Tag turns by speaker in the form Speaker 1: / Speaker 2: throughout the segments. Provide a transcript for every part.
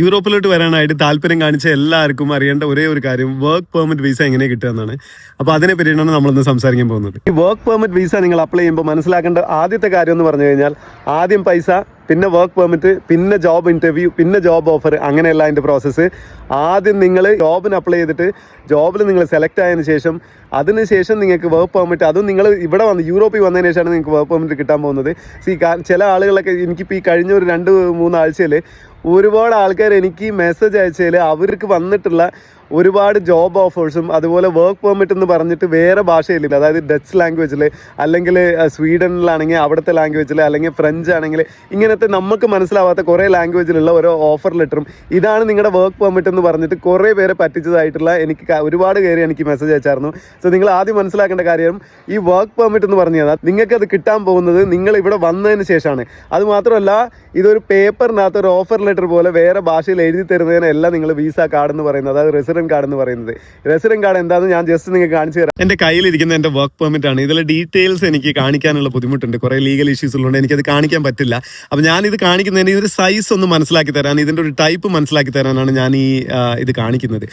Speaker 1: യൂറോപ്പിലോട്ട് വരാനായിട്ട് താല്പര്യം കാണിച്ച എല്ലാവർക്കും അറിയേണ്ട ഒരേ ഒരു കാര്യം വർക്ക് പെർമിറ്റ് വിസ എങ്ങനെ കിട്ടുക എന്നാണ്. അപ്പോൾ അതിനെ പറ്റിയിട്ടാണ് നമ്മളിന്ന് സംസാരിക്കാൻ പോകുന്നത്. ഈ വർക്ക് പെർമിറ്റ് വിസ നിങ്ങൾ അപ്ലൈ ചെയ്യുമ്പോൾ മനസ്സിലാക്കേണ്ട ആദ്യത്തെ കാര്യം എന്ന് പറഞ്ഞു കഴിഞ്ഞാൽ ആദ്യം പൈസ, പിന്നെ വർക്ക് പെർമിറ്റ്, പിന്നെ ജോബ് ഇൻ്റർവ്യൂ, പിന്നെ ജോബ് ഓഫർ, അങ്ങനെയല്ല അതിൻ്റെ പ്രോസസ്സ്. ആദ്യം നിങ്ങൾ ജോബിന് അപ്ലൈ ചെയ്തിട്ട് ജോബിൽ നിങ്ങൾ സെലക്ട് ആയതിനു ശേഷം അതിനുശേഷം നിങ്ങൾക്ക് വർക്ക് പെർമിറ്റ്, അതും നിങ്ങൾ ഇവിടെ വന്ന് യൂറോപ്പിൽ വന്നതിന് ശേഷമാണ് നിങ്ങൾക്ക് വർക്ക് പെർമിറ്റ് കിട്ടാൻ പോകുന്നത്. ചില ആളുകളൊക്കെ എനിക്കിപ്പോൾ ഈ കഴിഞ്ഞ ഒരു 2-3 ആഴ്ചയിൽ ഒരുപാട് ആൾക്കാർ എനിക്ക് മെസ്സേജ് അയച്ചാൽ അവർക്ക് വന്നിട്ടുള്ള ഒരുപാട് ജോബ് ഓഫേഴ്സും അതുപോലെ വർക്ക് പെർമിറ്റ് എന്ന് പറഞ്ഞിട്ട് വേറെ ഭാഷയിലില്ല, അതായത് ഡച്ച് ലാംഗ്വേജിൽ അല്ലെങ്കിൽ സ്വീഡനിലാണെങ്കിൽ അവിടുത്തെ ലാംഗ്വേജിൽ അല്ലെങ്കിൽ ഫ്രഞ്ച് ആണെങ്കിൽ ഇങ്ങനത്തെ നമുക്ക് മനസ്സിലാവാത്ത കുറേ ലാംഗ്വേജിലുള്ള ഓരോ ഓഫർ ലെറ്ററും ഇതാണ് നിങ്ങളുടെ വർക്ക് പെർമിറ്റ് എന്ന് പറഞ്ഞിട്ട് കുറേ പേരെ പറ്റിച്ചതായിട്ടുള്ള എനിക്ക് ഒരുപാട് പേര് എനിക്ക് മെസ്സേജ് അയച്ചായിരുന്നു. സോ നിങ്ങൾ ആദ്യം മനസ്സിലാക്കേണ്ട കാര്യം ഈ വർക്ക് പെർമിറ്റ് എന്ന് പറഞ്ഞു കഴിഞ്ഞാൽ നിങ്ങൾക്കത് കിട്ടാൻ പോകുന്നത് നിങ്ങൾ ഇവിടെ വന്നതിന് ശേഷമാണ്. അതുമാത്രമല്ല ഇതൊരു പേപ്പറിനകത്ത് ഒരു ഓഫർ ലെറ്റർ പോലെ വേറെ ഭാഷയിൽ എഴുതി തരുന്നതിനല്ല നിങ്ങൾ വിസ കാർഡ് എന്ന് പറയുന്നത്, അതായത് റെസിഡൻറ്റ് കാർഡ് എന്ന് പറയുന്നത്. റെസിഡൻറ്റ് കാർഡ് എന്താണെന്ന് ഞാൻ ജസ്റ്റ് നിങ്ങൾക്ക് കാണിച്ചു തരാം. എൻ്റെ കയ്യിലിരിക്കുന്ന എൻ്റെ വർക്ക് പെർമിറ്റ് ആണ്. ഇതിലെ ഡീറ്റെയിൽസ് എനിക്ക് കാണിക്കാനുള്ള ബുദ്ധിമുട്ടുണ്ട്, കുറേ ലീഗൽ ഇഷ്യൂസ് ഉള്ളതുകൊണ്ട് എനിക്കത് കാണിക്കാൻ പറ്റില്ല. അപ്പോൾ ഞാനിത് കാണിക്കുന്നതിന് ഇതിൻ്റെ സൈസ് ഒന്ന് മനസ്സിലാക്കി തരാൻ, ഇതിൻ്റെ ഒരു ടൈപ്പ് മനസ്സിലാക്കി തരാനാണ് ഞാൻ ഇത് കാണിക്കുന്നത്.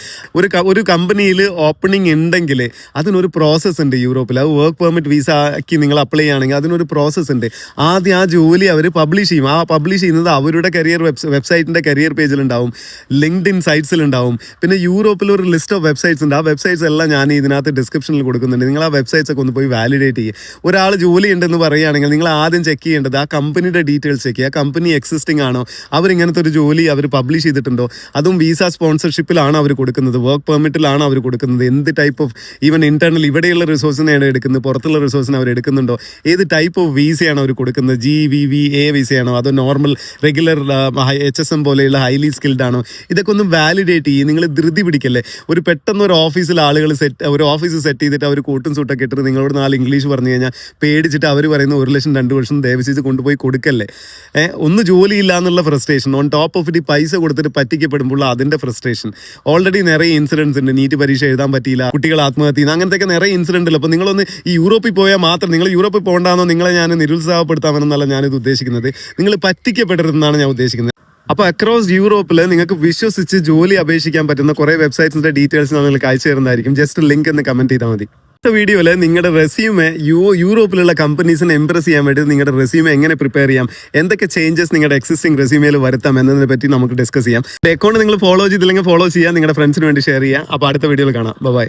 Speaker 1: ഒരു കമ്പനിയിൽ ഓപ്പണിംഗ് ഉണ്ടെങ്കിൽ അതിനൊരു പ്രോസസ്സ് ഉണ്ട് യൂറോപ്പിൽ. അത് വർക്ക് പെർമിറ്റ് വിസയ്ക്ക് നിങ്ങൾ അപ്ലൈ ചെയ്യുകയാണെങ്കിൽ അതിനൊരു പ്രോസസ്സ് ഉണ്ട്. ആദ്യം ആ ജോലി അവർ പബ്ലിഷ് ചെയ്യും. ആ പബ്ലിഷ് ചെയ്യുന്നത് അവരുടെ കരിയർ വെബ്സൈറ്റിൻ്റെ കരിയർ പേജിലുണ്ടാവും, ലിങ്ക്ഡിൻ സൈറ്റ്സിലുണ്ടാവും. പിന്നെ യൂറോപ്പിൽ ഒരു ലിസ്റ്റ് ഓഫ് വെബ്സൈറ്റ്സ് ഉണ്ട്. ആ വെബ്സൈറ്റ്സ് എല്ലാം ഞാൻ ഇതിനകത്ത് ഡിസ്ക്രിപ്ഷനിൽ കൊടുക്കുന്നുണ്ട്. നിങ്ങൾ ആ വെബ്സൈറ്റ്സ് ഒക്കെ ഒന്ന് പോയി വാലിഡേറ്റ് ചെയ്യുക. ഒരാൾ ജോലി ഉണ്ടെന്ന് പറയുകയാണെങ്കിൽ നിങ്ങൾ ആദ്യം ചെക്ക് ചെയ്യേണ്ടത് ആ കമ്പനിയുടെ ഡീറ്റെയിൽസ് ചെക്ക് ചെയ്യുക. കമ്പനി എക്സിസ്റ്റിംഗ് ആണോ, അവരിങ്ങനത്തെ ഒരു ജോലി അവർ പബ്ലിഷ് ചെയ്തിട്ടുണ്ടോ, അതും വിസ സ്പോൺസർഷിപ്പിലാണ് അവർ കൊടുക്കുന്നത്, വർക്ക് പെർമിറ്റിലാണ് അവർ കൊടുക്കുന്നത്, എന്ത് ടൈപ്പ് ഓഫ് ഈവൻ ഇന്റേണൽ ഇവിടെയുള്ള റിസോഴ്സിനെയാണ് എടുക്കുന്നത്, പുറത്തുള്ള റിസോഴ്സിനെ അവർ എടുക്കുന്നുണ്ടോ, ഏത് ടൈപ്പ് ഓഫ് വിസയാണ് അവർ കൊടുക്കുന്നത്, GVVA വിസയാണോ അതോ നോർമൽ റെഗുലർ HSM പോലെയുള്ള ഹൈലി സ്കിൽഡ് ആണോ, ഇതൊക്കെ ഒന്ന് വാലിഡേറ്റ് ചെയ്യും. നിങ്ങൾ ധൃതി പിടിക്കല്ലേ. പെട്ടെന്ന് ഒരു ഓഫീസിൽ ആളുകൾ ഒരു ഓഫീസ് സെറ്റ് ചെയ്തിട്ട് അവർ കോട്ടും സൂട്ടൊക്കെ ഇട്ടിട്ട് നിങ്ങളോട് 4 ഇംഗ്ലീഷ് പറഞ്ഞു കഴിഞ്ഞാൽ പേടിച്ചിട്ട് അവർ പറയുന്ന 1 ലക്ഷം 2 വർഷം ദയവചെയ്ത് കൊണ്ടുപോയി കൊടുക്കല്ലേ. ഒന്ന് ജോലിയില്ല എന്നുള്ള frustration, on top of it പൈസ കൊടുത്തിട്ട് പറ്റിക്കപ്പെടുമ്പോൾ അതിൻ്റെ ഫ്രസ്ട്രേഷൻ. ഓൾറെഡി നിറയെ ഇൻസിഡൻസ് ഉണ്ട്. നീറ്റ് പരീക്ഷ എഴുതാൻ പറ്റിയില്ല, കുട്ടികൾ ആത്മഹത്യ ചെയ്യുന്നു, അങ്ങനത്തെയൊക്കെ നിറയെ ഇൻസിഡൻ്റ് ഉണ്ട്. അപ്പോൾ നിങ്ങളൊന്ന് ഈ യൂറോപ്പിൽ പോയാൽ മാത്രം, നിങ്ങൾ യൂറോപ്പിൽ പോകണ്ടെന്നോ നിങ്ങളെ ഞാൻ നിരുത്സാഹപ്പെടുത്താമെന്നല്ല ഞാനിത് ഉദ്ദേശിക്കുന്നത്. നിങ്ങൾ പറ്റിക്കപ്പെടരുതെന്നാണ് ഞാൻ ഉദ്ദേശിക്കുന്നത്. അപ്പോൾ അക്രോസ് യൂറോപ്പിൽ നിങ്ങൾക്ക് വിശ്വസിച്ച് ജോലി അപേക്ഷിക്കാൻ പറ്റുന്ന കുറേ വെബ്സൈറ്റ്സിൻ്റെ ഡീറ്റെയിൽസ് ഞാൻ നിങ്ങൾക്ക് അയച്ചു തരുന്നതായിരിക്കും. ജസ്റ്റ് ലിങ്ക് എന്ന് കമൻറ്റ് ചെയ്താൽ മതി. അടുത്ത വീഡിയോയിൽ നിങ്ങളുടെ റെസ്യൂമെ യൂറോപ്പിലുള്ള കമ്പനീസിനെ ഇംപ്രസ് ചെയ്യാൻ വേണ്ടി നിങ്ങളുടെ റെസ്യൂമെ എങ്ങനെ പ്രിപ്പയർ ചെയ്യാം, എന്തൊക്കെ ചേഞ്ചസ് നിങ്ങളുടെ എക്സിസ്റ്റിംഗ് റെസ്യൂമയിൽ വരുത്താം എന്നതിനെ പറ്റി നമുക്ക് ഡിസ്കസ് ചെയ്യാം. അക്കൗണ്ട് നിങ്ങൾ ഫോളോ ചെയ്തില്ലെങ്കിൽ ഫോളോ ചെയ്യുക, നിങ്ങളുടെ ഫ്രണ്ട്സിന് വേണ്ടി ഷെയർ ചെയ്യുക. അപ്പോൾ അടുത്ത വീഡിയോയിൽ കാണാം. ബൈ.